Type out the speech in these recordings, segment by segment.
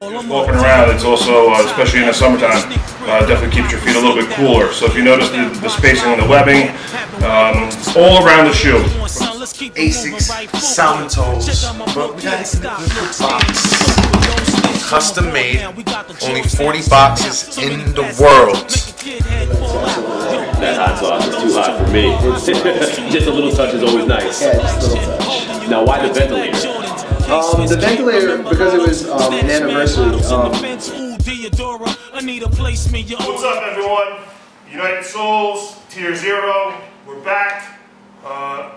Walking around, it's also, especially in the summertime, definitely keeps your feet a little bit cooler. So if you notice the spacing on the webbing, all around the shoe. Asics, sound toes, but we got it in the box. Custom made, only 40 boxes in the world. That hot sauce is too hot for me. Just a little touch is always nice. Yeah, just a little touch. Now, why the ventilator? The ventilator, because it was an anniversary. What's up, everyone? United Souls, Tier 0, we're back.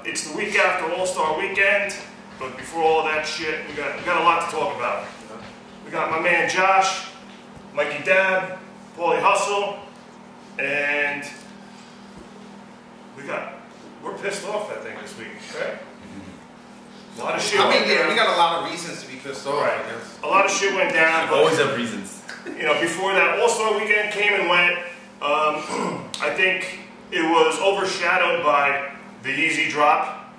It's the week after All-Star Weekend, but before all that shit, we got a lot to talk about. We got my man Josh, MikeyDabb, PaulieHussle, and we're pissed off, I think, this week, right? A lot of shit. I mean, yeah, we got a lot of reasons to be pissed off. Right. A lot of shit went down. But, Always have reasons. You know, before that All-Star Weekend came and went, I think it was overshadowed by the Yeezi drop.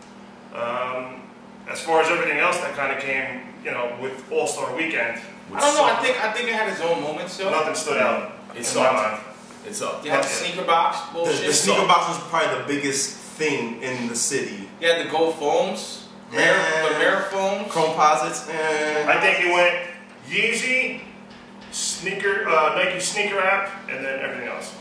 As far as everything else that kind of came, you know, with All-Star Weekend. I don't know. I think it had its own moments. So nothing stood out. It's in my mind. It's up. You had the sneaker box bullshit. The sneaker box was probably the biggest thing in the city. You had the gold foams. The mirror foams. Chromposites. I think it went Yeezi, Nike sneaker app, and then everything else.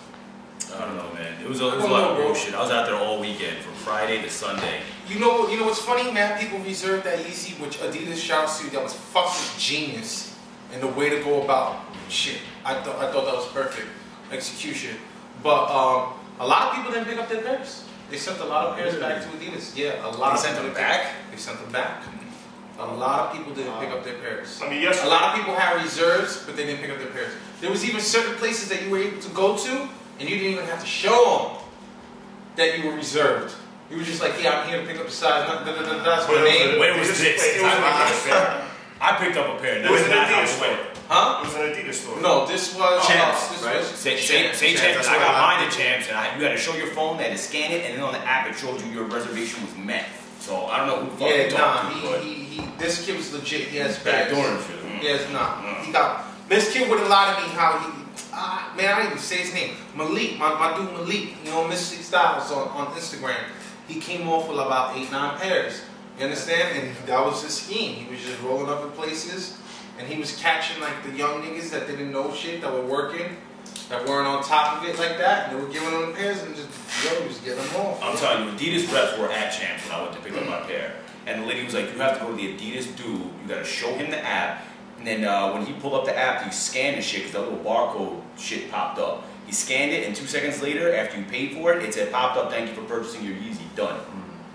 I don't know, man. It was a lot of bullshit. I was out there all weekend from Friday to Sunday. You know what's funny, man? People reserved that Yeezy, which Adidas shouts to. That was fucking genius, and the way to go about shit. I thought that was perfect execution. But a lot of people didn't pick up their pairs. They sent a lot of pairs back to Adidas. Yeah, a lot. They sent them back. They sent them back. A lot of people didn't pick up their pairs. I mean, yes. A lot of people had reserves, but they didn't pick up their pairs. There was even certain places that you were able to go to, and you didn't even have to show them that you were reserved. You were just like, yeah, I'm here to pick up a size. That's my name. Where was this? I picked up a pair. It was an Adidas store. Huh? It was an Adidas store. No, this was Champs, right? Say Champs. I got mine at Champs, and you had to show your phone, they had to scan it, and then on the app it showed you your reservation was met. So I don't know who the fuck yeah, you talked to, this kid was legit. He has backdoor pairs. and shit. Yes, He got this kid wouldn't lie to me how he. Man, I didn't even say his name. Malik, my dude Malik. You know, Mystic Styles on Instagram. He came off with about 8-9 pairs. You understand? And that was his scheme. He was just rolling up in places, and he was catching like the young niggas that didn't know shit, that were working, that weren't on top of it like that. And they were giving them the pairs and just he was getting them off. I'm telling you, Adidas reps were at Champs when I went to pick up my pair. And the lady was like, you have to go to the Adidas dude, you gotta show him the app, and then when he pulled up the app, you scan the shit, because that little barcode shit popped up. He scanned it, and 2 seconds later, after you paid for it, it said, popped up, thank you for purchasing your Yeezy, done.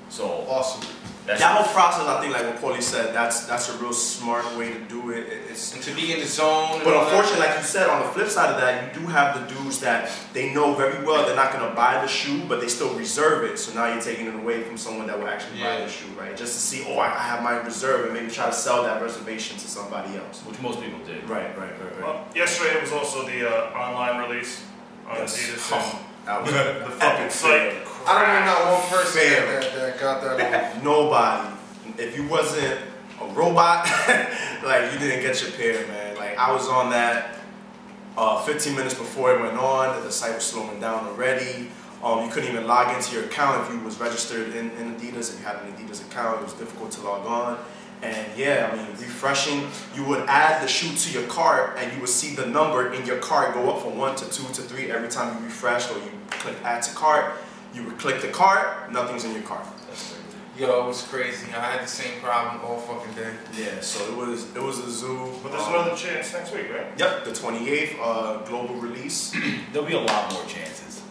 So, awesome. That whole process, I think, like what Paulie said, that's a real smart way to do it. And to be in the zone. But unfortunately, like you said, on the flip side of that, you do have the dudes that they know very well they're not going to buy the shoe, but they still reserve it. So now you're taking it away from someone that will actually buy the shoe, right? Just to see, oh, I have my reserve, and maybe try to sell that reservation to somebody else. which most people did. Right. Well, yesterday it was also the online release on Adidas. The fucking site. I don't even know one person that got that on. Nobody. If you wasn't a robot, like you didn't get your pair, man. Like I was on that 15 minutes before it went on. The site was slowing down already. You couldn't even log into your account if you was registered in Adidas. If you had an Adidas account, it was difficult to log on. And yeah, I mean, refreshing, you would add the shoe to your cart and you would see the number in your cart go up from 1 to 2 to 3 every time you refresh or you click add to cart. You would click the cart, nothing's in your cart. That's crazy. Yo, it was crazy. I had the same problem all fucking day. Yeah, so it was a zoo. But there's another chance next week, right? Yep, the 28th global release. There'll be a lot more chances.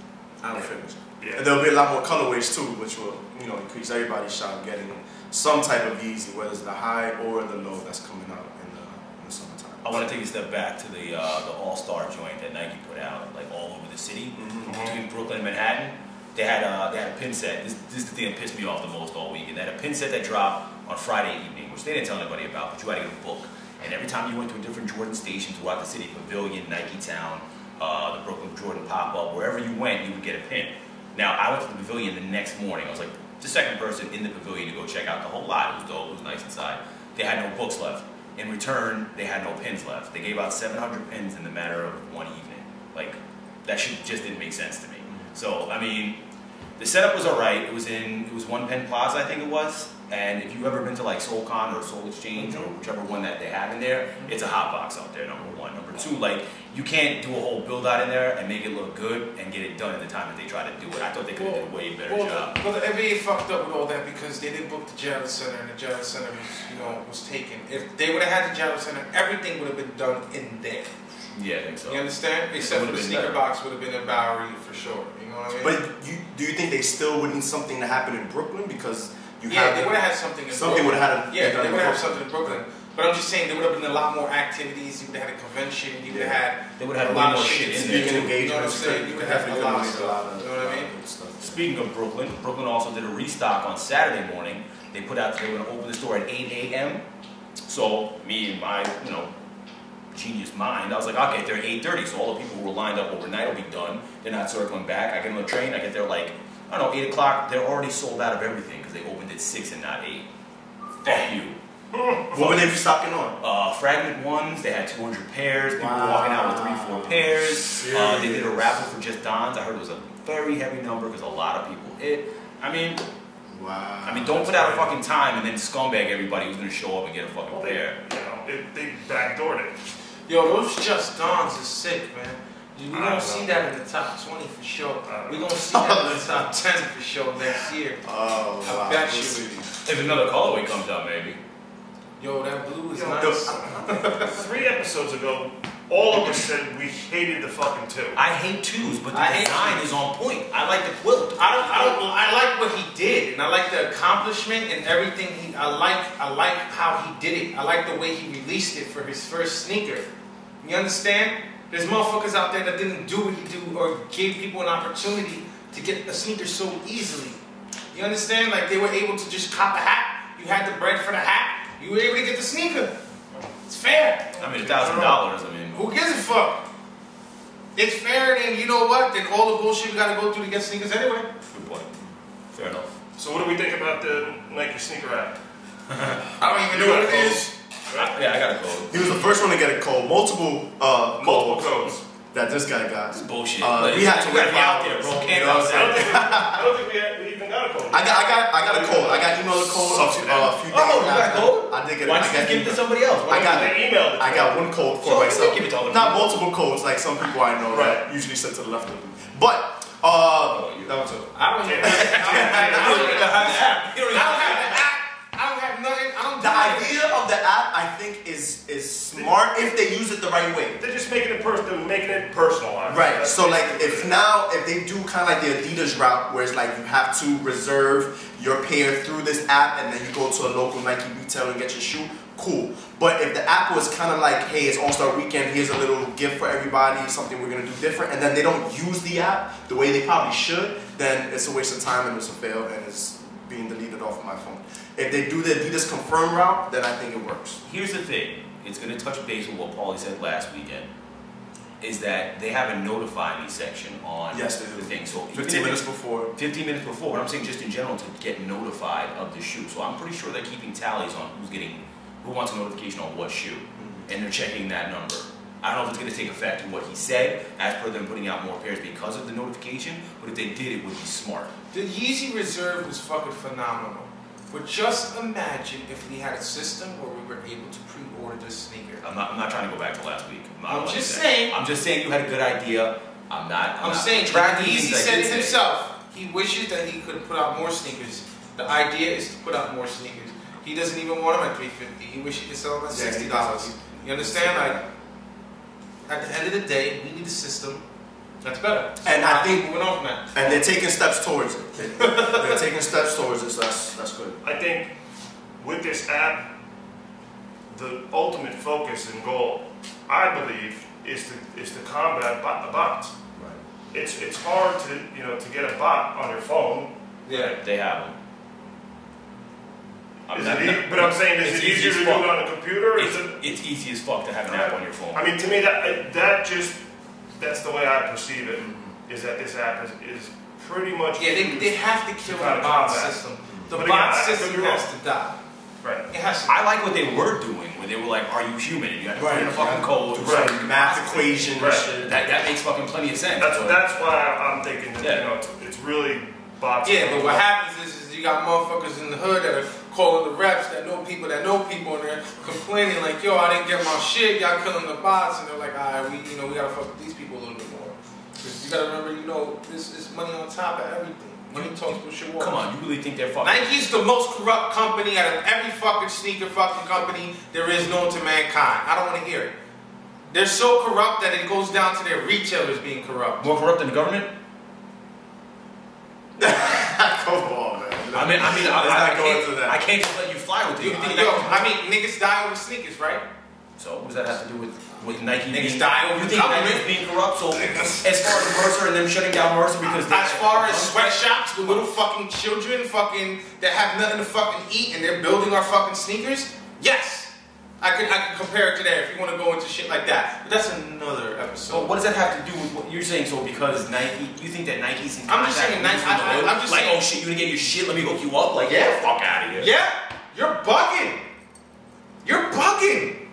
I don't finish. Yeah. And there'll be a lot more colorways too, which will, you know, increase everybody's shot of getting some type of Yeezy, whether it's the high or the low that's coming out in the summertime. I want to take a step back to the All-Star joint that Nike put out, like all over the city, between Brooklyn and Manhattan. They had a pin set. This is the thing that pissed me off the most all weekend. They had a pin set that dropped on Friday evening, which they didn't tell anybody about, but you had to get a book. And every time you went to a different Jordan station throughout the city, Pavilion, Nike Town, the Brooklyn Jordan pop-up, wherever you went, you would get a pin. Now, I went to the Pavilion the next morning. I was like the second person in the Pavilion to go check out the whole lot. It was dope. It was nice inside. They had no books left. In return, they had no pins left. They gave out 700 pins in the matter of one evening. Like, that shit just didn't make sense to me. So, I mean, the setup was alright. It was One Pen Plaza, I think it was. And if you've ever been to like SoulCon or Soul Exchange or whichever one that they have in there, it's a hot box out there, number one. Number two, like, you can't do a whole build out in there and make it look good and get it done at the time that they try to do it. I thought they could have did a way better job. Well, the NBA fucked up with all that because they didn't book the Javits Center, and the Javits Center was taken. If they would have had the Javits Center, everything would have been done in there. Yeah, I think so. You understand? Except for the sneaker box would have been in Bowery for sure. You know what I mean? But do you think they still would need something to happen in Brooklyn? Because they would have had something in Brooklyn. would have had they would have something in Brooklyn. But I'm just saying there would have been a lot more activities. You would have had a convention. You would have had a lot of shit in there. You know what I'm saying? You would have had a lot of stuff. You know what I mean? Speaking of Brooklyn, Brooklyn also did a restock on Saturday morning. They put out they were going to open the store at 8 a.m. So me and my genius mind, I was like, I'll get there at 8:30. So all the people who were lined up overnight will be done. They're not circling back. I get on the train. I get there like, I don't know, 8 o'clock. They're already sold out of everything because they opened at 6 and not 8. Fuck you. What were they restocking on? Fragment ones. They had 200 pairs. People were walking out with 3-4 pairs. They did a raffle for just Dons. I heard it was a very heavy number because a lot of people hit. I mean, don't put out a fucking time and then scumbag everybody who's gonna show up and get a fucking pair. They backdoored it. Yo, those Just Dons are sick, man. We're gonna see that in the top 20 for sure. We're gonna see that in the top 10 for sure next year. Oh, wow. I bet you. If another colorway comes out, maybe. Yo, that blue is nice. 3 episodes ago, all of us said we hated the fucking 2. I hate 2s, but the design is on point. I like the quilt. I like what he did, and I like the accomplishment and everything. I like how he did it. I like the way he released it for his first sneaker. You understand? There's motherfuckers out there that didn't do what he do or gave people an opportunity to get a sneaker so easily. You understand? Like they were able to just cop a hat. You had the bread for the hat. You were able to get the sneaker. It's fair. I mean, $1,000. I mean, who gives a fuck? It's fair, and you know what? Then all the bullshit we gotta go through to get sneakers anyway. Good point. Fair enough. So what do we think about the Nike sneaker app? I don't even know what it is. Yeah, I got a code. He was the first one to get a code. Multiple codes that this guy got. It's bullshit. We had to wait out there, bro. I don't think we even got a code. I got a code. I got emailed a code a few days you got a code? I did get it. Why don't you just give it to somebody else? I got one code for myself. Give it to Not multiple codes like some people I know that usually sit to the left of them. But that was it. I don't even have the app. I don't have nothing. The idea of the app, I think, is smart if they use it the right way. They're just making it personalized. Right. So like, if they do kind of like the Adidas route, where it's like you have to reserve your pair through this app, and then you go to a local Nike retailer and get your shoe, cool. But if the app was kind of like, hey, it's All-Star Weekend, here's a little gift for everybody, something we're gonna do different, and then they don't use the app the way they probably should, then it's a waste of time and it's a fail and it's being deleted off of my phone. If they do the Adidas confirm route, then I think it works. Here's the thing. It's going to touch base with what Paulie said last weekend. Is that they have a notify me section on the thing. So 15 minutes before. 15 minutes before. But I'm saying just in general to get notified of the shoe. So I'm pretty sure they're keeping tallies on who wants a notification on what shoe. And they're checking that number. I don't know if it's going to take effect to what he said, as per them putting out more pairs because of the notification. But if they did, it would be smart. The Yeezy Reserve was fucking phenomenal. But just imagine if we had a system where we were able to pre-order this sneaker. I'm not trying to go back to last week. I'm just saying you had a good idea. I'm saying Yeezy said it himself. He wishes that he could have put out more sneakers. The idea is to put out more sneakers. He doesn't even want them at $350. He wishes he could sell them at $60. You understand? Like, at the end of the day, we need a system that's better. So and I think moving on from that. And they're taking steps towards it. They're taking steps towards it. So that's good. I think with this app, the ultimate focus and goal, I believe, is to combat the bots. Right. It's hard to get a bot on your phone. Yeah, they have them. But I'm saying, is it easier to do it on a computer? It's easy as fuck to have an app on your phone. I mean, to me, that's the way I perceive it. Is that this app is pretty much they have to kill the bot system. The bot system has to die. Right. It has to. I like what they were doing where they were like, "Are you human?" And you had to put in a fucking code, math equation, that makes fucking plenty of sense. That's why I'm thinking that you know it's really bots. Yeah, but what happens is you got motherfuckers in the hood that are calling the reps that know people, and they're complaining like, "Yo, I didn't get my shit. Y'all killing the bots," and they're like, "All right, we gotta fuck with these people a little bit more." Because you gotta remember, this is money on top of everything. Money talks bullshit walks. Come on, you really think they're fucking? Nike's the most corrupt company out of every fucking sneaker fucking company there is known to mankind. I don't want to hear it. They're so corrupt that it goes down to their retailers being corrupt. More corrupt than the government? Come on, man. I can't just let you fly with it. Niggas die over sneakers, right? So what does that have to do with Nike? Niggas die over you think Nike's being corrupt? So as far as Mercer and them shutting down Mercer because as far as sweatshops with little fucking children that have nothing to fucking eat and they're building our fucking sneakers, yes. I could compare it to that if you want to go into shit like that. But that's another episode. So what does that have to do with what you're saying? So because Nike, you think that Nike's in I'm just saying Nike. I'm just like, saying, oh shit, you gonna get your shit? Let me hook you up. Like, yeah, get the fuck out of here. Yeah, you're bugging. You're bugging.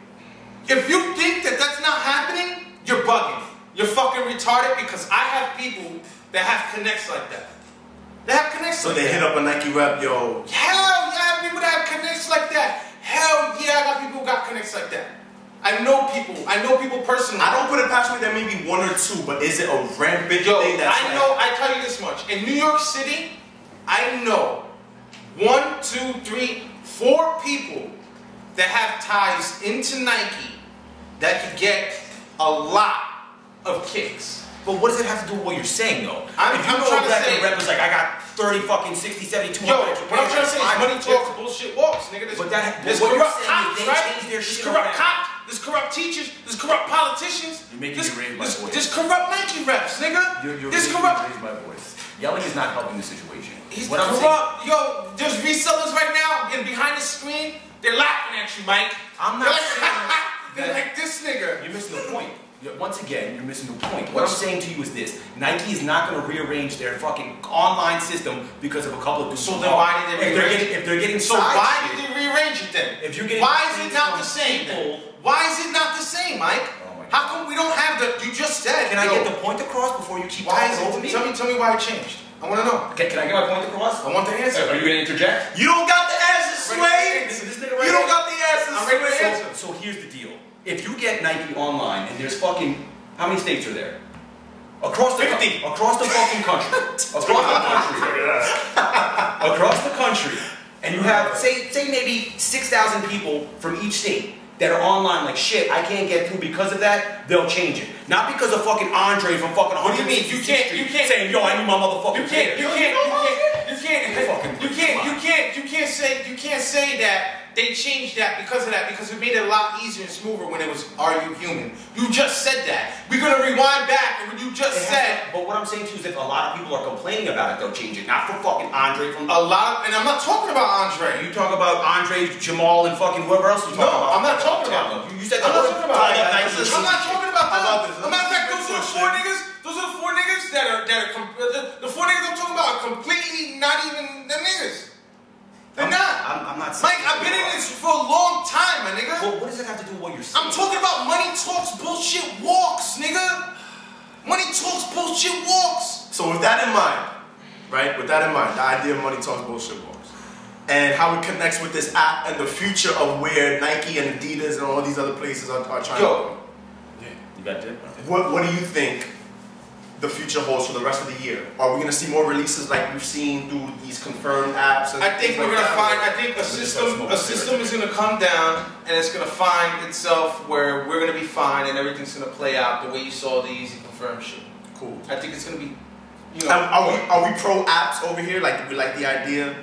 If you think that that's not happening, you're bugging. You're fucking retarded because I have people that have connects like that. They have connects so like they that. hit up a Nike rep, yo. Hell yeah, I have people that have connects like that. Hell yeah, I got people who got connects like that. I know people personally. I don't put it past me that maybe one or two, but is it a rampant thing that's I tell you this much. In New York City, I know 1, 2, 3, 4 people that have ties into Nike that could get a lot of kicks. But what does it have to do with what you're saying, though? I'm trying to say, the rep was like, I got 30 fucking 60, 70, 200 yo, extra what I'm trying to say is money talks, bullshit walks, nigga. There's corrupt cops, right? There's corrupt cops, there's corrupt teachers, there's corrupt politicians. You're making me raise my voice. There's corrupt Nike reps, nigga. You're there's making corrupt. me raise my voice. Yelling is not helping the situation. He's what corrupt. Yo, there's resellers right now, and behind the screen, they're laughing at you, Mike. I'm not saying they're like, this nigga. You're missing the point. Once again, you're missing the point. What I'm saying to you is this: Nike is not going to rearrange their fucking online system because of a couple of dudes. So then why did they rearrange it? If they're getting so why did they rearrange it then? If you're getting why is it not the same? Why is it not the same, Mike? How come we don't have the? You just said. Can I get the point across before you keep talking over me? Tell me why it changed. I want to know. Can I get my point across? I want the answer. Are you going to interject? You don't got the answer, Sway. You don't got the answer, Sway. So here's the deal: if you get Nike online and there's fucking how many states are there? Across the 50. Across the fucking country. Across the country. And you have say maybe 6,000 people from each state that are online like shit, I can't get through because of that, they'll change it. Not because of fucking Andre from fucking What do you mean? You can't saying, yo, I need my motherfucking You can't say that they changed that because of that, because it made it a lot easier and smoother when it was Are You Human? You just said that. We're gonna rewind back and what you just said. But what I'm saying to you is if a lot of people are complaining about it, they'll change it. Not for fucking Andre from and I'm not talking about Andre. You talk about Andre, Jamal, and fucking whoever else you talk about. No, I'm not talking about them. You said I'm not talking about them. I'm not talking about them. As a matter of fact, those are the four niggas that are the 4 niggas I'm talking about are completely not even the niggas. They're not. I'm not saying. Mike, I've been in this for a long time, my nigga. Well, what does that have to do with what you're saying? I'm talking about money talks, bullshit walks, nigga. Money talks, bullshit walks. So with that in mind, right? With that in mind, the idea of money talks, bullshit walks, and how it connects with this app and the future of where Nike and Adidas and all these other places are trying to go. Yeah, you got that. What do you think the future holds for the rest of the year? Are we going to see more releases like we've seen through these confirmed apps? And I think we're going to find. I think a system is going to come down and it's going to find itself where we're going to be fine and everything's going to play out the way you saw the Yeezi confirmed shit. Cool. I think it's going to be. You know, are we pro apps over here? Like we like the idea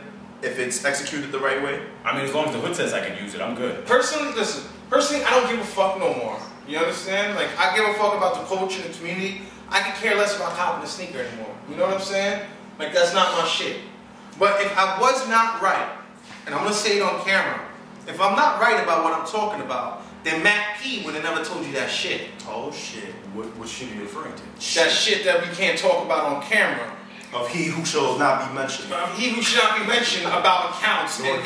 if it's executed the right way? I mean, as long as the hood says I can use it, I'm good. Personally, listen. Personally, I don't give a fuck no more. You understand? Like I give a fuck about the culture and the community. I can care less about copping a sneaker anymore. You know what I'm saying? Like, that's not my shit. But if I was not right, and I'm going to say it on camera, if I'm not right about what I'm talking about, then Matt P would have never told you that shit. Oh, shit. What shit are you referring to? That shit that we can't talk about on camera. Of he who shall not be mentioned. Of he who should not be mentioned about accounts and money.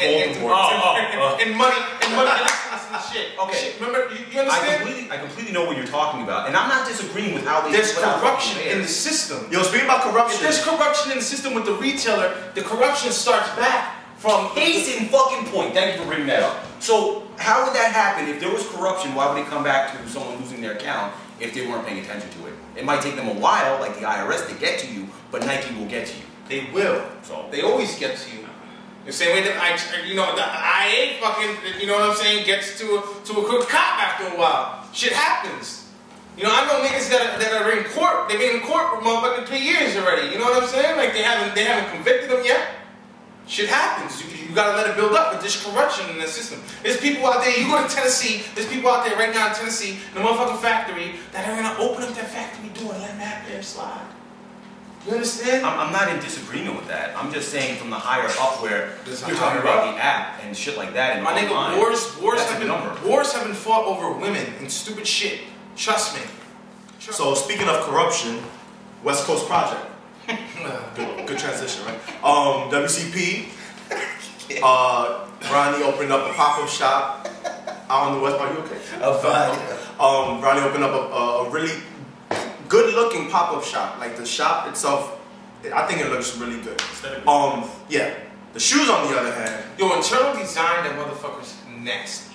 And listen, and shit. Okay. Shit, remember, you understand? I completely know what you're talking about, and I'm not disagreeing with how they. There's corruption in the system. Yo, speaking about corruption. If there's corruption in the system with the retailer, the corruption starts back from Case in fucking point. Thank you for bringing that up. So how would that happen if there was corruption? Why would it come back to someone losing their account if they weren't paying attention to it? It might take them a while, like the IRS, to get to you, but Nike will get to you. They will. So they always get to you. The same way that the IA fucking, you know what I'm saying, gets to a good cop after a while. Shit happens. You know, I know niggas that are in court. They've been in court for motherfucking 3 years already. You know what I'm saying? Like they haven't convicted them yet. Shit happens. You gotta let it build up. But there's corruption in the system. There's people out there. You go to Tennessee. There's people out there right now in Tennessee, in the motherfucking factory, that are gonna open up that factory door and let that bear slide. You understand? I'm not in disagreement with that. I'm just saying from the higher up where There's a you're higher talking about up. the app and shit like that. My nigga, online, wars have been fought over women and stupid shit. Trust me. So speaking of corruption, West Coast Project. Good transition, right? WCP. Ronnie opened up a pop-up shop out on the West. Are you okay? I'm fine. Ronnie opened up a really good-looking pop-up shop. Like the shop itself, I think it looks really good. Yeah. The shoes, on the other hand. Yo, internal design, that motherfucker's nasty.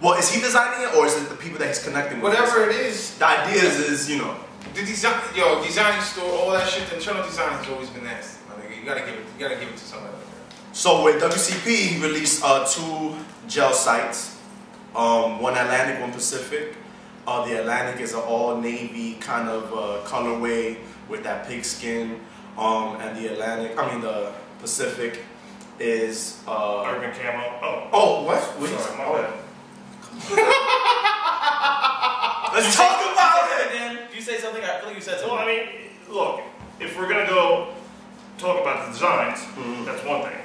Well, is he designing it, or is it the people that he's connecting with? Whatever it is. The idea is, you know. The design, designing store, all that shit. The internal design has always been nasty. My nigga, you gotta give it to somebody. So with WCP, he released 2 gel sites, one Atlantic, one Pacific. The Atlantic is an all navy kind of colorway with that pigskin, and the Pacific is urban camo. Oh, what? Wait, sorry, my bad. Let's talk about it. Did you say something? I feel like you said something. Well, I mean, look, if we're gonna go talk about the designs, that's one thing.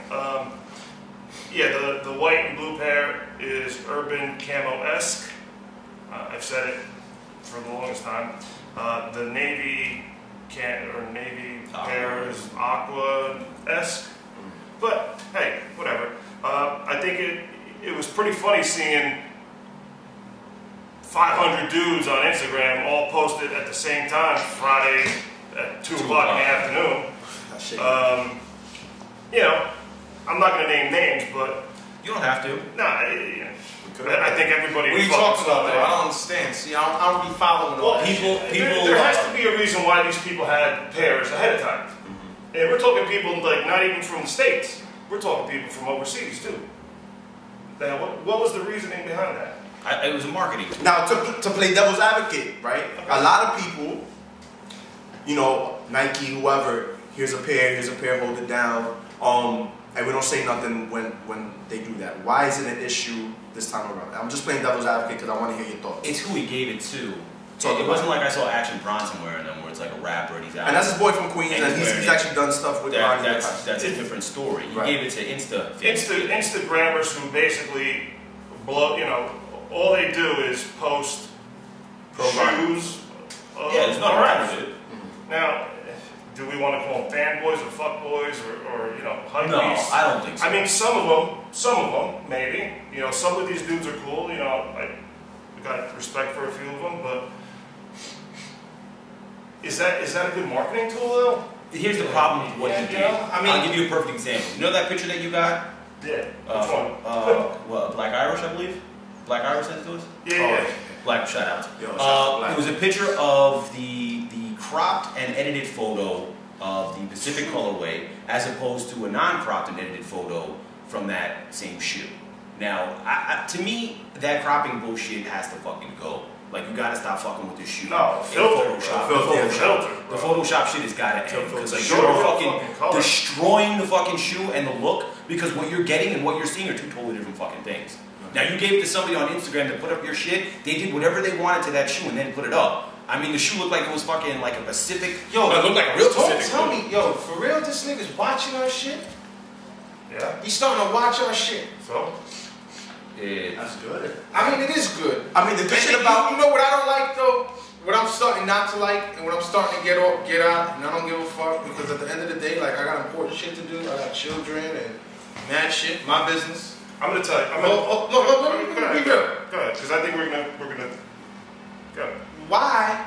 Yeah, the white and blue pair is urban camo-esque. I've said it for the longest time. The navy pair is aqua-esque. But hey, whatever. I think it was pretty funny seeing 500 dudes on Instagram all posted at the same time Friday at 2 o'clock in the afternoon. You know, I'm not going to name names, but You don't have to. nah, I think everybody. What are you talking about, though? I don't understand. See, I don't be following all that. There has to be a reason why these people had pairs ahead of time. And we're talking people like not even from the States. We're talking people from overseas too. Now, what was the reasoning behind that? It was a marketing tool. Now, to play devil's advocate, right? Okay. A lot of people, you know, Nike, whoever, here's a pair, hold it down. And we don't say nothing when they do that. Why is it an issue this time around? I'm just playing devil's advocate because I want to hear your thoughts. It's who he gave it to. It wasn't like I saw Action Bronson wearing them, where it's like a rapper and he's out. And that's his boy from Queens, and he's actually done stuff with Ronnie. That's a different story. He gave it to Instagrammers who basically blow. You know, all they do is post shoes. There's nothing wrong with it. Now, do we want to call them fanboys or fuckboys or you know hype No, beasts? I don't think so. I mean, some of them, maybe. You know, some of these dudes are cool. You know, I got respect for a few of them, but is that a good marketing tool though? Here's the problem with what you did. I mean, I'll give you a perfect example. You know that picture that you got? Yeah. Which one? What, Black Irish, I believe? Black Irish sent it to us? Yeah. Black, shout out. Yo, shout out to Black. It was a picture of the cropped and edited photo of the Pacific colorway as opposed to a non-cropped and edited photo from that same shoe. Now, to me, that cropping bullshit has to fucking go. Like, you gotta stop fucking with this shoe. No, filter. The Photoshop shit has gotta end. Because like, you're fucking destroying the fucking shoe and the look, because what you're getting and what you're seeing are two totally different fucking things. Now, you gave it to somebody on Instagram to put up your shit, they did whatever they wanted to that shoe and then put it up. I mean, the shoe looked like it was fucking like a Pacific. Yo, it looked like a real Pacific. Tell me, yo, for real, this nigga's watching our shit? Yeah. He's starting to watch our shit. So? That's good. I mean, it is good. I mean, the good shit about... You know what I don't like, though? What I'm starting not to like, and what I'm starting to get out, and I don't give a fuck, because at the end of the day, like, I got important shit to do. I got children and mad shit, my business. I'm gonna tell you. No, Go ahead, because I think we're gonna go. Why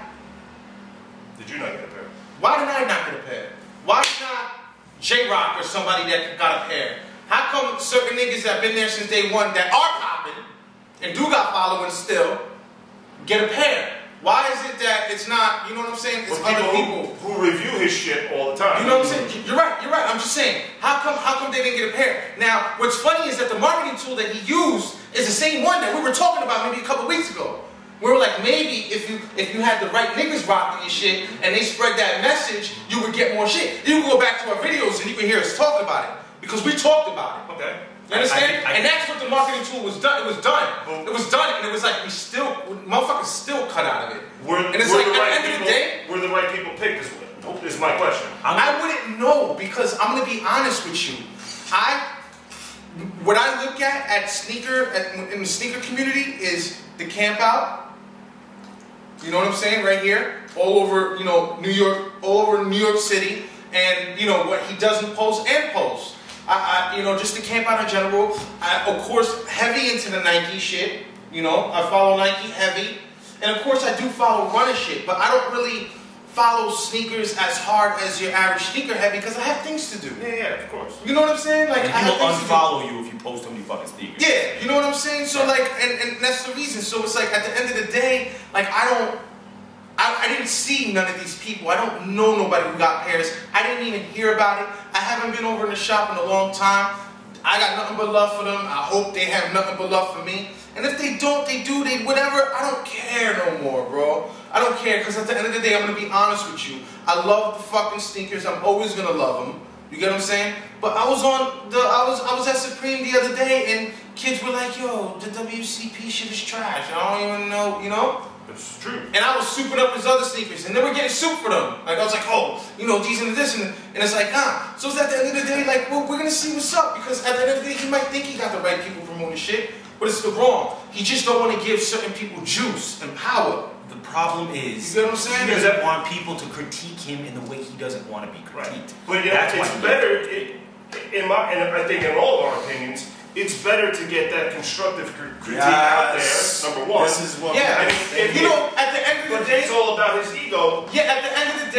Did you not get a pair? Why did I not get a pair? Why not J-Rock or somebody that got a pair? How come certain niggas that been there since day one that are popping and do got following still get a pair? Why is it that it's not, you know what I'm saying? It's other people who review his shit all the time. You know what I'm saying? You're right. I'm just saying, how come they didn't get a pair? Now, what's funny is that the marketing tool that he used is the same one that we were talking about maybe a couple weeks ago. We were like, maybe if you had the right niggas rocking your shit and they spread that message, you would get more shit. You can go back to our videos and you can hear us talk about it. Because we talked about it. Okay. You understand? And that's what the marketing tool was done. It was done. It was done, and it was like motherfuckers still cut out of it. And it's like, at the end of the day, were the right people picked? Is my question. I wouldn't know, because I'm gonna be honest with you. What I look at in the sneaker community is the camp out. You know what I'm saying? Right here, all over, New York, all over New York City, and what he doesn't post and post. Just the camp out in general. Of course, heavy into the Nike shit. I follow Nike heavy. And of course, I do follow running shit. But I don't really follow sneakers as hard as your average sneakerhead because I have things to do. Yeah, of course. You know what I'm saying? Like, and people unfollow you if you post too many fucking sneakers. Yeah, you know what I'm saying? So, like, and that's the reason. So, it's like, at the end of the day, like, I didn't see none of these people. I don't know nobody who got pairs. I didn't even hear about it. I haven't been over in the shop in a long time. I got nothing but love for them. I hope they have nothing but love for me. And if they don't, they do, they whatever. I don't care no more, bro. I don't care, because at the end of the day, I'm gonna be honest with you. I love the fucking sneakers. I'm always gonna love them. You get what I'm saying? But I was at Supreme the other day, and kids were like, "Yo, the WCP shit is trash. I don't even know, It's true. And I was souping up his other sneakers, and they were getting soup for them. Like, I was like, oh, these and this, and it's like, So it's at the end of the day, like, well, we're gonna see what's up, because at the end of the day, he might think he got the right people promoting shit, but it's the wrong. He just don't want to give certain people juice and power. The problem is, you know what I'm saying? He doesn't want people to critique him in the way he doesn't want to be critiqued. But it's better, and I think in all of our opinions, it's better to get that constructive critique out there, number one. This is what at the end of the day, it's all about his ego. Yeah, at the end of the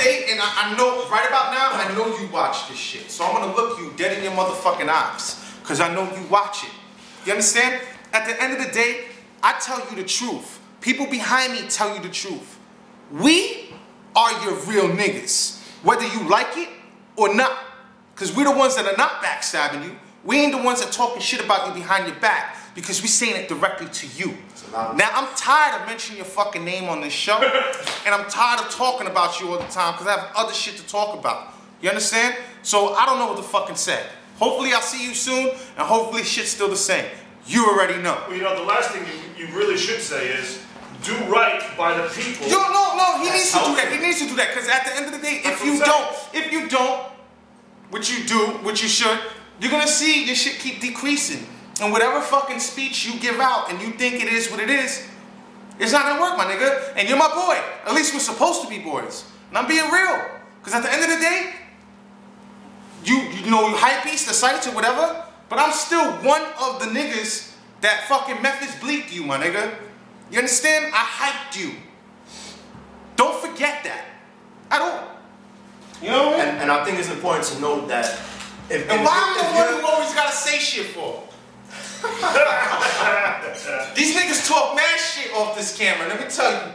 day, and I know, right about now, I know you watch this shit. So I'm gonna look you dead in your motherfucking eyes, because I know you watch it. You understand? At the end of the day, I tell you the truth. People behind me tell you the truth. We are your real niggas, whether you like it or not. Because we're the ones that are not backstabbing you. We ain't the ones that talking shit about you behind your back, because we saying it directly to you. Now, I'm tired of mentioning your fucking name on this show, and I'm tired of talking about you all the time, because I have other shit to talk about. You understand? So I don't know what to fucking say. Hopefully I'll see you soon, and hopefully shit's still the same. You already know. Well, the last thing you really should say is, do right by the people. No, he needs to do that. He needs to do that, because at the end of the day, if you don't, what you do, what you should, you're gonna see your shit keep decreasing. And whatever fucking speech you give out and you think it is what it is, it's not gonna work, my nigga. And you're my boy. At least we're supposed to be boys. And I'm being real. Because at the end of the day, you hype beast, the sites or whatever, but I'm still one of the niggas that fucking Memphis bleeped you, my nigga. You understand? I hyped you. Don't forget that. At all. You know what I mean? And I think it's important to note that why am I the one who always gotta say shit for? These niggas talk mad shit off this camera, let me tell you.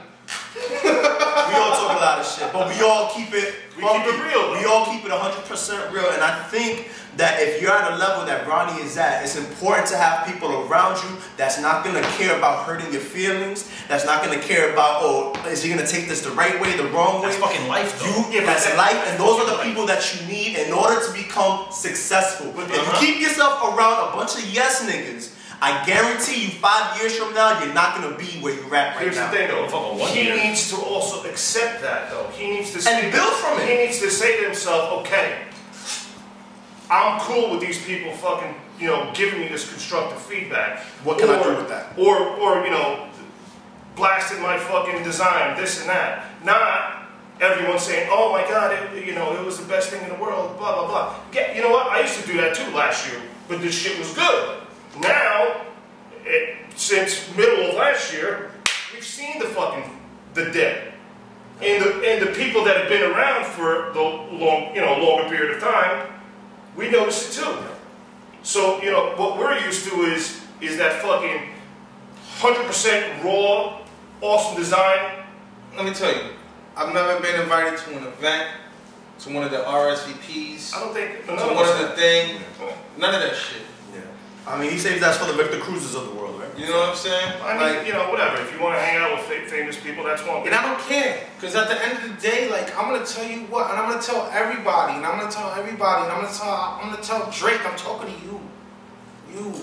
We all talk a lot of shit, but we all keep it real. We all keep it 100% real, and I think that if you're at a level that Ronnie is at, it's important to have people around you that's not gonna care about hurting your feelings, that's not gonna care about, oh, is he gonna take this the right way, the wrong way? That's fucking life, though. That's life, and those are the people that you need in order to become successful. If you keep yourself around a bunch of yes niggas, I guarantee you 5 years from now, you're not gonna be where you're at right now. Here's the thing, though. He needs to also accept that, though. He needs to build from it. He needs to say to himself, okay, I'm cool with these people fucking, giving me this constructive feedback. What can I do with that? Or blasting my fucking design, this and that. Not everyone's saying, "Oh my God, it was the best thing in the world." Blah blah blah. Yeah, you know what? I used to do that too last year, but this shit was good. Now, since middle of last year, we've seen the dip, and the people that have been around for the longer period of time, we notice it too. So what we're used to is that fucking 100% raw, awesome design. Let me tell you, I've never been invited to an event, to one of the RSVPs, I don't think to one of the thing, none of that shit. Yeah. I mean, he saves that for the Victor Cruzes of the world, right? You know what I'm saying? I mean, whatever. If you want to hang out with famous people, that's one thing. And I don't care, because at the end of the day, like, I'm gonna tell you what, and I'm gonna tell everybody, and I'm gonna tell everybody, and I'm gonna tell Drake, I'm talking to you. You.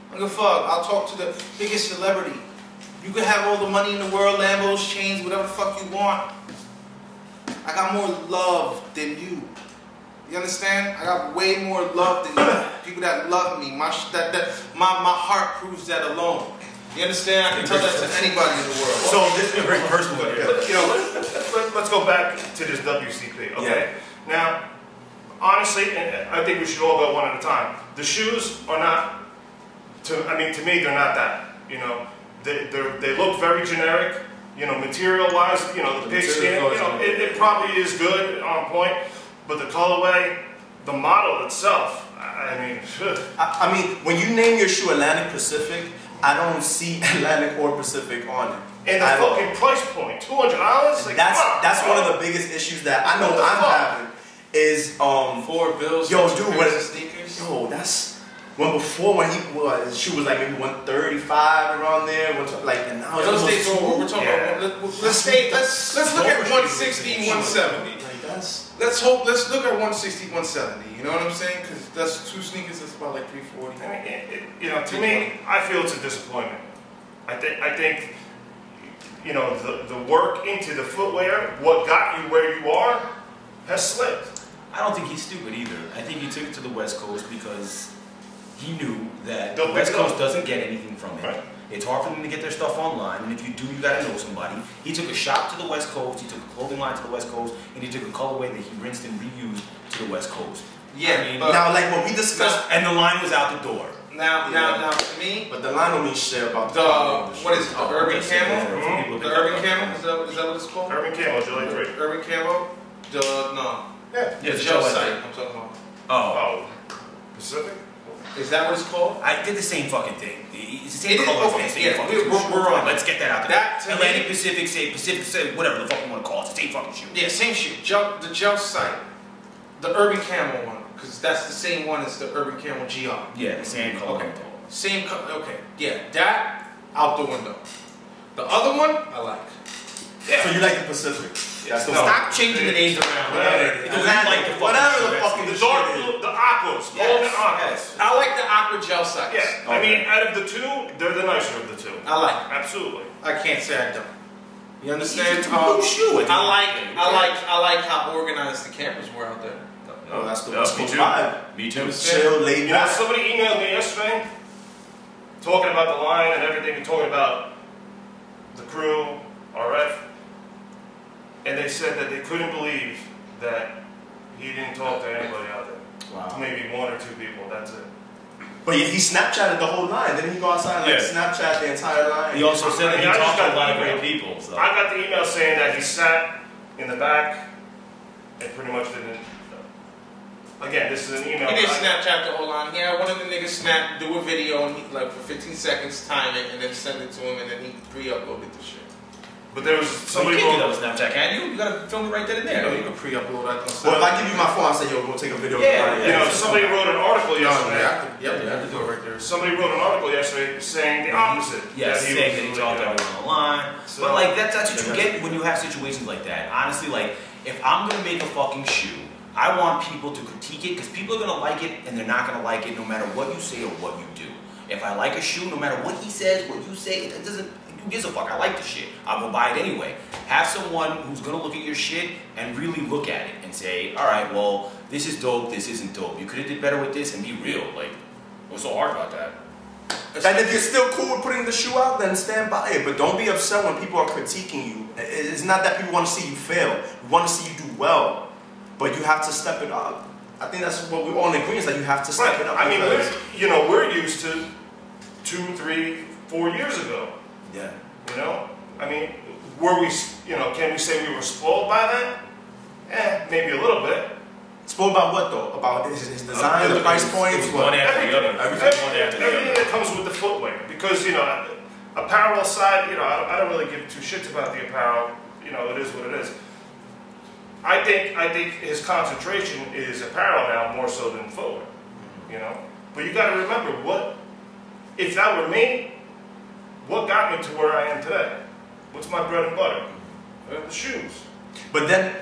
I don't give a fuck. I'll talk to the biggest celebrity. You can have all the money in the world, Lambos, chains, whatever the fuck you want. I got more love than you. You understand? I got way more love than you. People that love me. My heart proves that alone. You understand? I can tell that to anybody in the world. So this is a very personal. Let's go back to this WCP. Okay. Yeah. Now, honestly, and I think we should all go one at a time. The shoes are not. To me, they're not that. They look very generic. Material-wise, the pigskin. It probably is good on point, but the colorway, the model itself. I mean, when you name your shoe Atlantic Pacific, I don't see Atlantic or Pacific on it. And the fucking price point, $200. Like, that's one of the biggest issues that I know I'm having is $4 Yo, dude, what sneakers? Yo, that's. When his shoe was like maybe 135 around there, and now let's look at 160, 170. Let's look at 160, 170. You know what I'm saying? Because that's two sneakers. That's about like 340. To me, I feel it's a disappointment. I think the work into the footwear, what got you where you are, has slipped. I don't think he's stupid either. I think he took it to the West Coast because he knew that the West Coast doesn't get anything from it. Right. It's hard for them to get their stuff online, and if you do, you gotta know somebody. He took a shop to the West Coast, he took a clothing line to the West Coast, and he took a colorway that he rinsed and reused to the West Coast. Yeah, now like when we discussed, and the line was out the door. Now to me, but the line don't mean shit about what is it? The Urban Camo? The Urban Camo? Is that what it's called? Urban Camo, July 3. Urban Camo? The gel site I'm talking about. Oh. Pacific? Is that what it's called? I did the same fucking thing. It's the same color. Okay, we're on. Let's get that out there. Atlantic Pacific, say whatever the fuck you want to call it. It's the same fucking shoe. Yeah, same shoe. The gel site. The Urban Camo one. Because that's the same one as the Urban Camo GR. Yeah, the same color. Okay. Same color. Okay. Yeah, that out the window. The other one, I like. Yeah. So you like the Pacific? Stop changing the names around. Whatever the fucking the dark blue, the aquas, golden aquas. I like the aqua gel sites. Yeah, I mean, out of the two, they're the nicer of the two. I like them. Absolutely. I can't say I don't. You understand? Shoe. I like how organized the cameras were out there. Oh, that's the West Coast vibe. Me too. Chill, laid back. Somebody emailed me yesterday, talking about the line and everything, and talking about the crew, RF. And they said that they couldn't believe that he didn't talk to anybody out there. Wow. Maybe one or two people, that's it. But he Snapchatted the whole line. Didn't he go outside and Snapchat the entire line? He also said that he talked to a lot of great people. So. I got the email saying that he sat in the back and pretty much didn't. Again, this is an email. He didn't Snapchat the whole line. Yeah, one of the niggas do a video and he, like for 15 seconds, time it, and then send it to him, and then he pre-uploaded the shit. But there was somebody you can't do that with Snapchat, can you? You gotta film it right then and there. You can pre-upload that. Well, if I give you my phone, I say, yo, go take a video. Yeah, somebody wrote an article yesterday. You have to do it right there. Somebody wrote an article yesterday saying the opposite. Yes, saying that he talked to everyone on the line. So, but like that's what you get when you have situations like that. Honestly, like if I'm gonna make a fucking shoe, I want people to critique it because people are gonna like it and they're not gonna like it no matter what you say or what you do. If I like a shoe, no matter what he says, what you say, it doesn't. Who gives a fuck? I like the shit. I'll go buy it anyway. Have someone who's gonna look at your shit and really look at it and say, all right, well, this is dope, this isn't dope. You could have did better with this and be real. Like, what's so hard about that? And if you're still cool with putting the shoe out, then stand by it. But don't be upset when people are critiquing you. It's not that people want to see you fail. We want to see you do well. But you have to step it up. I think that's what we're all in agreement, is that you have to step it up. I mean, we're used to 2, 3, 4 years ago. Yeah. You know? I mean, were we, can we say we were spoiled by that? Maybe a little bit. Spoiled about what though? About his design, the price points? Everything that comes with the footwear. Because, apparel aside, I don't really give 2 shits about the apparel. It is what it is. I think his concentration is apparel now more so than footwear. But you got to remember, if that were me, what got me to where I am today? What's my bread and butter? The shoes. But then,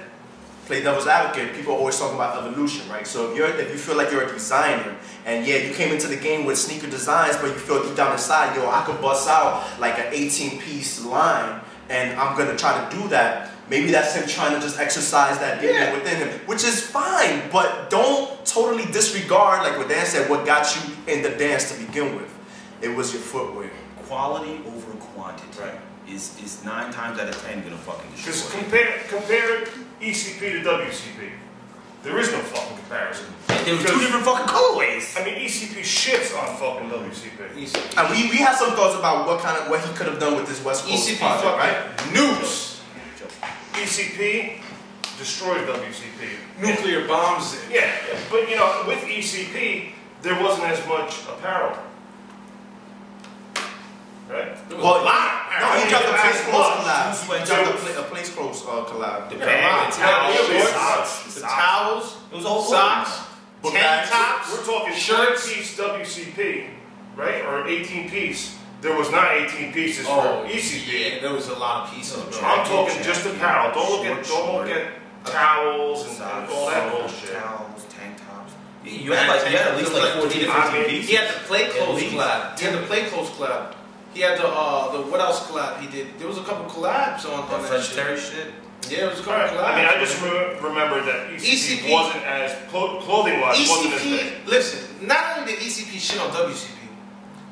play devil's advocate, people always talk about evolution, right? So if you feel like you're a designer, and you came into the game with sneaker designs, but you feel deep down inside, I could bust out like an 18-piece line, and I'm gonna try to do that. Maybe that's him trying to just exercise that demon within him, which is fine, but don't totally disregard, like what Dan said, what got you in the dance to begin with. It was your footwear. Quality over quantity. Right. Is 9 times out of 10 gonna fucking destroy. Because compare ECP to WCP. There is no fucking comparison. There were 2 different fucking colorways. I mean, ECP shits on fucking WCP. And we have some thoughts about what he could have done with this West Coast ECP project, right? Nukes. ECP destroyed WCP. Nuclear bombs. Yeah, but with ECP, there wasn't as much apparel. Right? Well, no, he dropped a Place Clothes collab. He dropped a Place Clothes collab. The bag, the towels, it was all socks, tank tops. We're talking shirts-piece WCP, right? Or 18-piece. There was not 18 pieces for ECP. Yeah, there was a lot of pieces. I'm talking just apparel. Don't look at towels and all that bullshit. Towels, tank tops. You had at least like 14 to 15 pieces. He had the Play Clothes collab. He had the Play Clothes collab. He had the what else collab he did? There was a couple collabs on that French Terry shit. Yeah, it was a couple collabs. I mean, I just remember that ECP wasn't as clothing-wise wasn't as big. Listen, not only did ECP shit on WCP,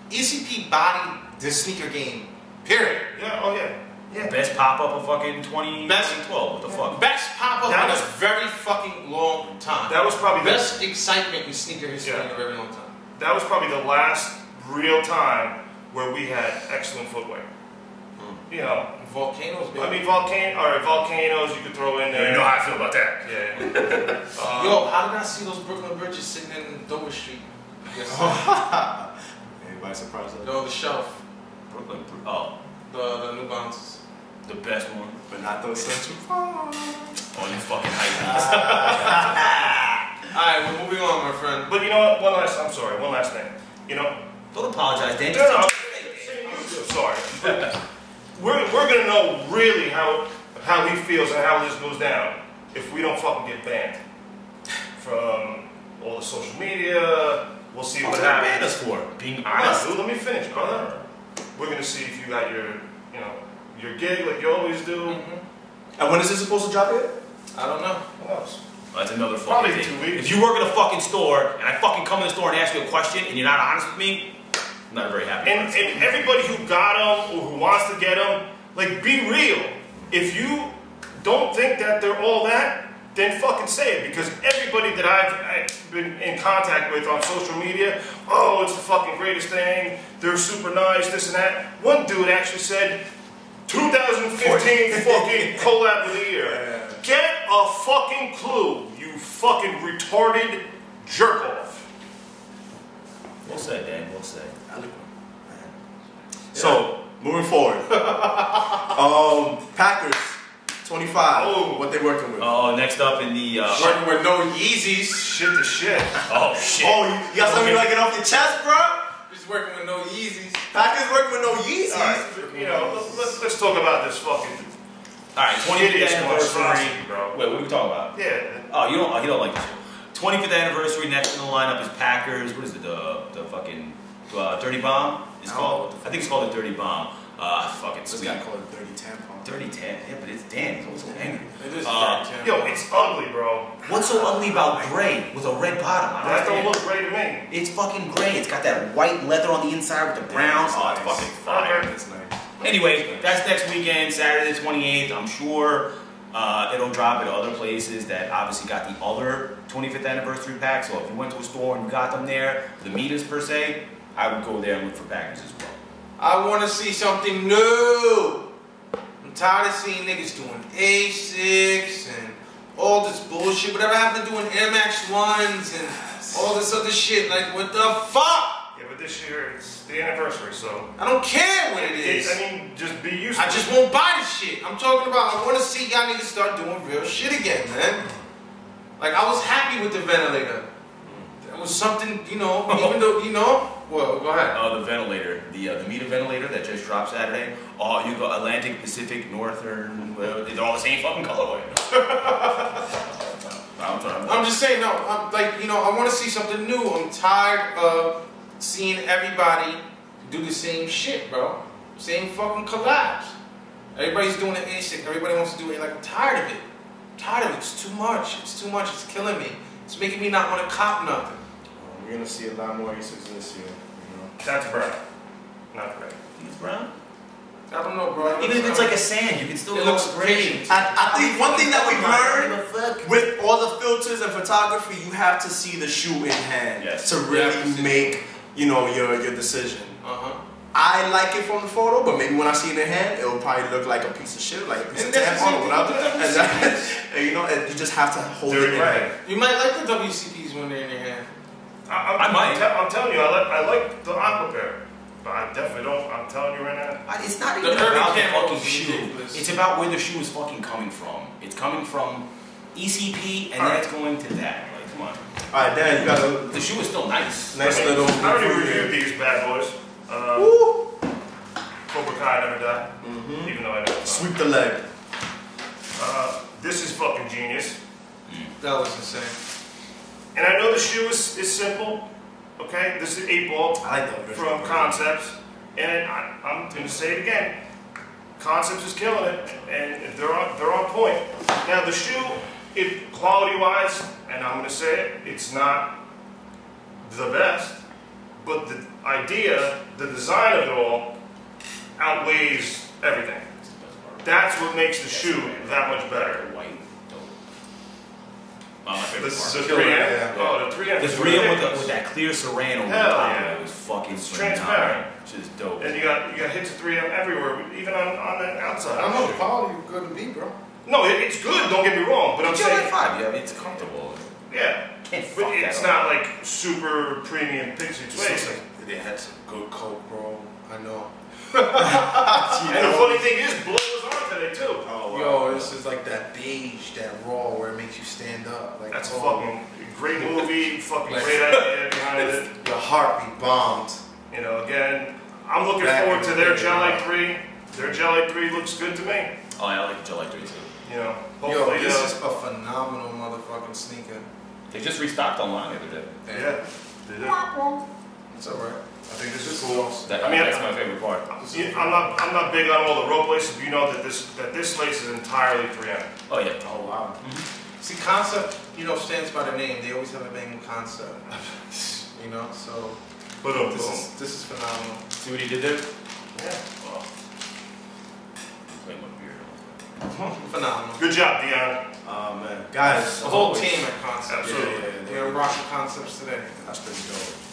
ECP bodied the sneaker game. Period. Yeah. Oh yeah. Yeah. Best pop-up of fucking 2012. What the fuck? Best pop-up in a very fucking long time. That was probably best excitement in sneaker history in a very long time. That was probably the last real time where we had excellent footwear. Volcanoes, baby. I mean, volcanoes you could throw in there. You know how I feel about that. Yeah. Yo, how did I see those Brooklyn Bridges sitting in Dover Street? Anybody surprised? No, the shelf. Brooklyn. The New Balances. The best one. But not those Central. Oh, you fucking hype. Alright, we're moving on, my friend. But you know what? One last thing. Don't apologize, Dan. No, sorry. We're gonna know really how he feels and how this goes down if we don't fucking get banned from all the social media. We'll see what happens. Ban us for being honest. Let me finish, brother. We're gonna see if you got your gig like you always do. And when is this supposed to drop yet? I don't know. What else? That's another fucking Probably thing. 2 weeks. If you work in a fucking store and I fucking come in the store and ask you a question and you're not honest with me, I'm not very happy. And everybody who got them or who wants to get them, like, be real. If you don't think that they're all that, then fucking say it. Because everybody that I've been in contact with on social media, oh, it's the fucking greatest thing. They're super nice, this and that. One dude actually said, 2015 fucking collab of the year. Get a fucking clue, you fucking retarded jerk off. Well said, Dan. Well said. So, moving forward. Packers, 25. Oh. What they working with? Oh, next up in the... Working with no Yeezys. Shit to shit. Oh, shit. Oh, you got something you like it off your chest, bro? Just working with no Yeezys. Packers working with no Yeezys. All right, let's talk about this fucking... All right, 25th anniversary. Bro. Wait, what are we talking about? Yeah. Oh, you don't like this. 25th anniversary. Next in the lineup is Packers. What is it? The fucking Dirty Bomb. It's called. I think it's called the Dirty Bomb. Fucking This sweet. guy called it dirty tampon. Dirty tan. Yeah, but it's Dan. He's also angry. It is Yo, it's ugly, bro. What's so ugly about gray with a red bottom? That don't look gray to me. It's fucking gray. It's got that white leather on the inside with the brown. Oh, it's fucking fire. It's nice. Anyway, that's next weekend, Saturday the 28th. I'm sure it'll drop at other places that obviously got the other 25th anniversary pack. So if you went to a store and you got them there, the meters per se, I would go there and look for packages as well. I want to see something new. I'm tired of seeing niggas doing A6 and all this bullshit. Whatever happened to doing Air Max 1s and all this other shit? Like, what the fuck? Yeah, but this year it's the anniversary, so. I don't care what it is. I mean, just be used to I just won't buy this shit. I'm talking about, I want to see y'all niggas start doing real shit again, man. Like, I was happy with the ventilator. That was something, you know, even though, you know. Well, go ahead. The ventilator, the meter ventilator that just dropped Saturday. You go Atlantic, Pacific, Northern, they're all the same fucking colorway. I'm just saying, no, I'm like, you know, I want to see something new. I'm tired of seeing everybody do the same shit, bro. Same fucking collabs. Everybody's doing the A6. Everybody wants to do it. Like, I'm tired of it. I'm tired of it. It's too much. It's too much. It's killing me. It's making me not want to cop nothing. We're gonna see a lot more A6 this year. You know? That's brown. Not gray. It's brown. I don't know, bro. Even if it's like a sand, you can still. It looks great. I think one thing that we've learned with all the filters and photography, you have to see the shoe in hand to really make, you know, your decision. I like it from the photo, but maybe when I see it in hand, it will probably look like a piece of shit, like a piece of tampon or whatever. And you know, and you just have to hold it in hand. You might like the WCPs when they're in your hand. I might. I'm telling you, I like the aqua pair. But I definitely don't. I'm telling you right now. It's not even about the fucking shoe. It's about where the shoe is fucking coming from. It's coming from ECP and then it's going to that. Like, come on. Alright, Dan, you got the shoe is still nice. Nice little. I already reviewed these bad boys. Woo! Cobra Kai never die. Even though I never sweep the leg. This is fucking genius. That was insane. And I know the shoe is simple. Okay, this is 8-ball from Concepts, and I'm going to say it again. Concepts is killing it, and they're on point. Now the shoe, quality-wise, and I'm going to say it, it's not the best, but the idea, the design of it all, outweighs everything. That's what makes the shoe that much better. The 3M? Oh, the 3M. The 3M with that clear saran over the top. It was fucking transparent. Which is dope. And you got hits of 3M everywhere, even on the outside. I don't know, quality good to be, bro. No, it's good. Don't get me wrong, but I'm saying 5. Yeah, it's comfortable. Yeah, but it's not like super premium pixie suede. They had some good coke, bro. I know. And the funny thing is, blow was on today too. Oh, wow. Yo, this is like that beige, that raw, where it makes you stand up. Like, that's a fucking great movie, fucking great idea behind it. Your heartbeat bombed. You know, again, I'm looking forward to their Gelite 3. Their Gelite 3 looks good to me. Oh, yeah, I like the Gelite 3 too. You know, hopefully. Yo, this is a phenomenal motherfucking sneaker. They just restocked online the other day. Yeah, they did. It's alright. I think this is cool. That's my favorite part. I'm not big on all the rope laces, but you know that this lace is entirely 3M. Oh yeah. Oh wow. See, Concept, you know, stands by the name. They always have a bang concept. You know, so. But this is phenomenal. See what he did there? Yeah. Oh. Playing with beard. Phenomenal. Good job, Dion. Oh man, guys. The whole team at Concept. Absolutely. We're rocking Concepts today. That's pretty dope.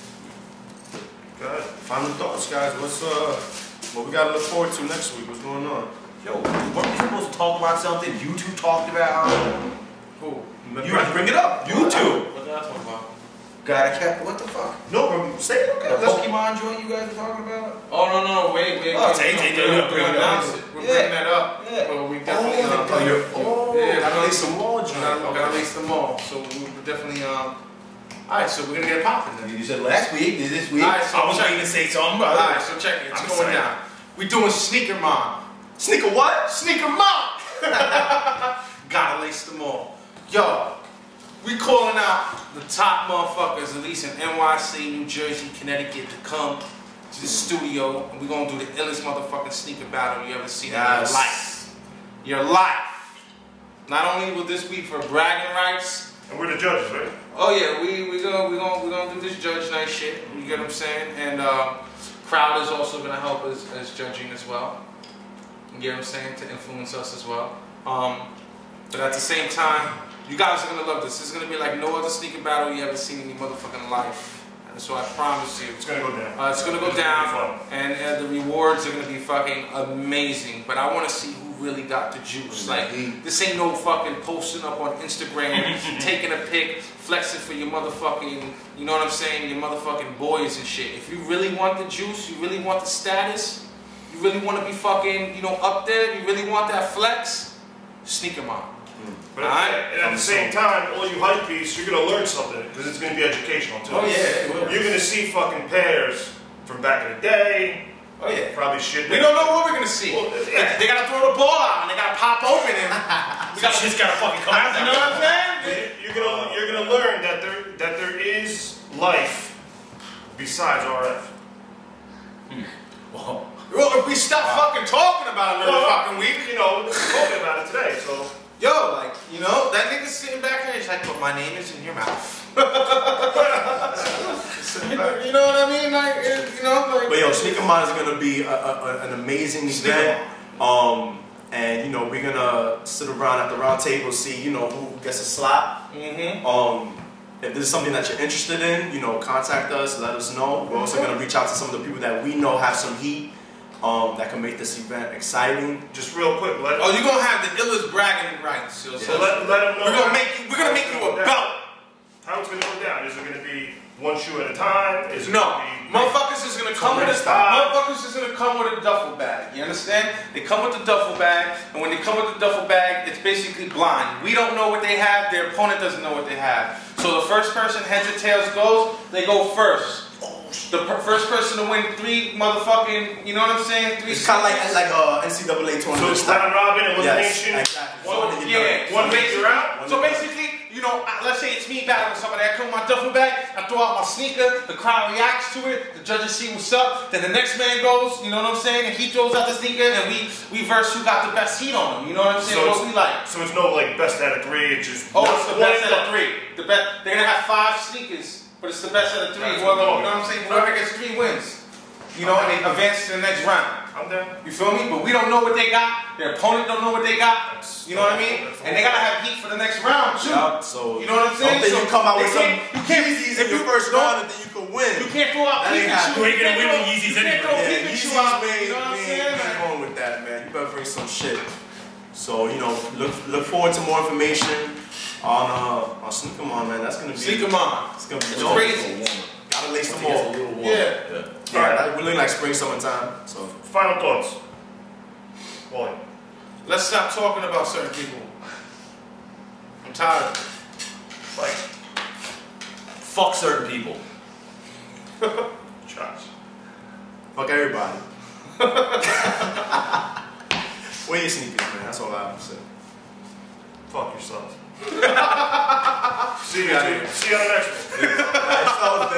Good. Final thoughts, guys. What we gotta look forward to next week? What's going on? Yo, weren't we supposed to talk about something you two talked about? Who? You bring it up. You two. What did I talk about? Got a cat. What the fuck? No, bro. Say it. Okay. The Pokemon joint you guys were talking about? Oh no, wait. Oh, take it. We're bringing that up. Yeah. But we definitely gotta lace them all, John. Gotta lace them all. So we definitely Alright, so we're gonna get it popping then. You said last week, this week. Alright, so I was waiting to say something about it. Alright, so check it. It's going down. We're doing SneakerMon. Sneaker what? SneakerMon! Gotta lace them all. Yo, we calling out the top motherfuckers, at least in NYC, New Jersey, Connecticut, to come to the studio, and we're gonna do the illest motherfucking sneaker battle you ever seen in your life. Your life. Not only will this be for bragging rights. And we're the judges, right? Oh yeah, we gonna do this judge night shit. You get what I'm saying? And crowd is also gonna help as judging as well. You get what I'm saying? To influence us as well. But at the same time, you guys are gonna love this. This is gonna be like no other sneaker battle you ever seen in your motherfucking life. And so I promise you, it's gonna go down. It's gonna go down, and the rewards are gonna be fucking amazing. But I want to see who really got the juice. Like this ain't no fucking posting up on Instagram, taking a pic, flexing for your motherfucking, you know what I'm saying, your motherfucking boys and shit. If you really want the juice, you really want the status, you really want to be fucking, you know, up there, you really want that flex, SneakerMon. But at the same time, all you hype beasts, you're going to learn something because it's going to be educational too. Oh yeah, you're going to see fucking pairs from back in the day. Oh yeah. Probably shit. We don't know what we're going to see. Well, yeah. They got to throw the ball out and they got to pop open and shit's got to fucking come out. You know what I'm saying? You're going to learn that there is life besides RF. Well, if we stop fucking talking about it every fucking week, you know, we're talking about it today, so. Yo, like, you know, that nigga's sitting back there, he's like, but my name is in your mouth. You know what I mean? Like, you know, like. But yo, SneakerMon is gonna be an amazing event. And you know, we're gonna sit around at the round table, see, you know, who gets a slot. If this is something that you're interested in, you know, contact us, let us know. We're also gonna reach out to some of the people that we know have some heat. That can make this event exciting. Just real quick, you're gonna have the illest bragging rights. So let them know. We're gonna make you a belt. How it's gonna go down? Is it gonna be one shoe at a time? Is it no, motherfuckers is gonna come with a duffel bag. You understand? They come with the duffel bag, and when they come with the duffel bag, it's basically blind. We don't know what they have. Their opponent doesn't know what they have. So the first person heads or tails goes. They go first. The first person to win 3 motherfucking, you know what I'm saying? 3. It's kind of like a NCAA tournament. So it's round robin and elimination. Yes, exactly. One makes you out. So basically, you know, let's say it's me battling somebody. I come with my duffel bag, I throw out my sneaker, the crowd reacts to it, the judges see what's up, then the next man goes, you know what I'm saying, and he throws out the sneaker, and we verse who got the best heat on him, you know what I'm saying, so what we like. So it's no like best out of 3, it's just... Oh, it's the best out of 3. They're going to have 5 sneakers. But it's the best out of 3. Whoever, you know what I'm saying? Whoever gets 3 wins. You know, and they advance to the next round. I'm down. You feel me? But we don't know what they got. Their opponent don't know what they got. You know what I mean? And they gotta have heat for the next round too. So you know what I'm saying? Don't think you come out with some Yeezys in your first round and then you can win. You can't throw out Pikachu. You ain't gonna win with Yeezys anyway. Yeah, Yeezys, man, you know what I'm saying? Ain't going with that, man. You better bring some shit. So you know, look forward to more information on SneakerMon, man. That's gonna be SneakerMon. It's gonna be crazy. Gotta lace them all. Yeah. We're looking like spring, summertime. So final thoughts. Paulie. Let's stop talking about certain people. I'm tired of it. Like, fuck certain people. Josh. Fuck everybody. Wear your sneakers, man. That's all I have to say. Fuck yourselves. See you on the next one.